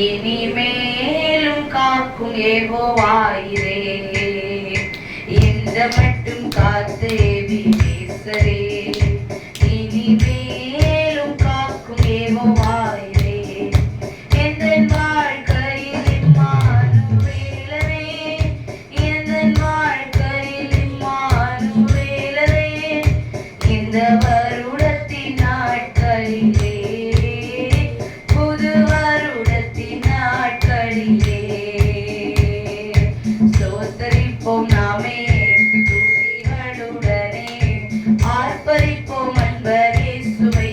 இனிமேலும் காக்கும் யெகோவாயிரே, இந்த மட்டும் காத்து எபினேசரே, இனிமேலும் காக்கும் யெகோவாயிரே, எந்தன் வாழ்க்கையில் இம்மானுவேலரே, எந்தன் வாழ்க்கையில் இம்மானுவேலரே, இந்த வருடத்தின் நாட்களிலே, புது வருடத்தின் நாட்களிலே ஸ்தோத்தரிப்போம் நாமே துதிகளுடனே, ஆர்ப்பரிப்போம் அன்பர் இயேசுவை.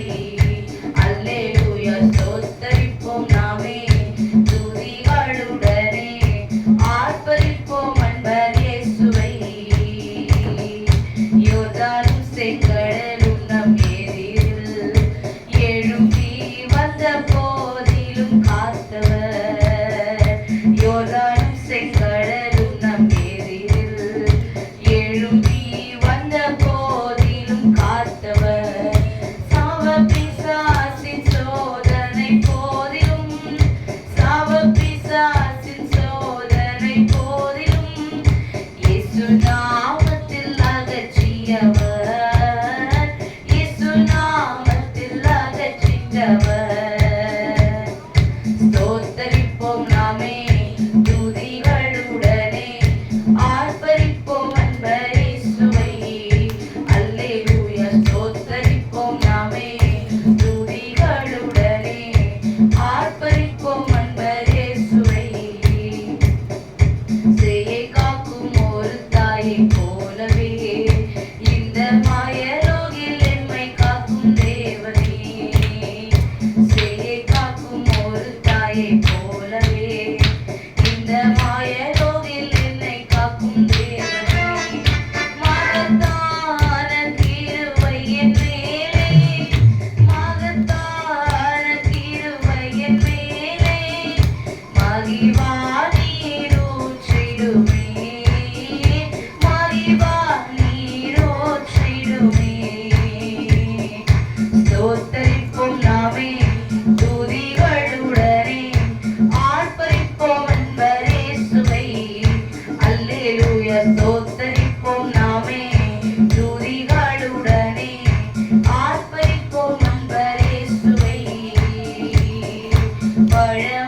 அல்லேலூயா. ஸ்தோத்தரிப்போம் நாமே துதிகளுடனே, ஆர்ப்பரிப்போம் அன்பர் இயேசுவை. யோர்தானும் செங்கடலும் நம் எதிரில் எழும்பி வந்த போதிலும் காத்தவர், யோர்தானும் செங்கடலும் நம் எதிரில் எழும்பி வந்த போதிலும் காத்தவர், சாவ பிசாசின் சோதனை போதிலும், சாவ பிசாசின் சோதனை போதிலும் இயேசு நாமத்தில் அகற்றியவர், இயேசு நாமத்தில் அகற்றியவர். ஸ்தோத்தரிப்போம் நாமே துதிகளுடனே, ஆர்ப்பரிப்போம் அன்பர் இயேசுவை. அல்லேலூயா. ஸ்தோத்தரிப்போம் நாமே துதிகளுடனே, ஆர்ப்பரிப்போம் அன்பர் இயேசுவை. சேயை காக்கும் ஒரு தாயை போலவே, இந்த மாயலோகில் எம்மை காக்கும் தேவனே, சேயை காக்கும் ஒரு தாயை போலவே, இந்த மாயலோகில் என்னை காக்கும் தேவனே, மகத்தான கிருபை என் மேலே, மகத்தான கிருபை என் மேலே, மகிவா நீரூற்றிடுமே, மகிவா நீரூற்றிடுமே. ஸ்தோத்தரிப்போம் நாமே துதிகளுடனே, ஆர்ப்பரிப்போம் அன்பர் இயேசுவை. அல்லேலூயா. ஸ்தோத்தரிப்போம் நாமே துதிகளுடனே, ஆர்ப்பரிப்போம் அன்பர் இயேசுவை. பழம்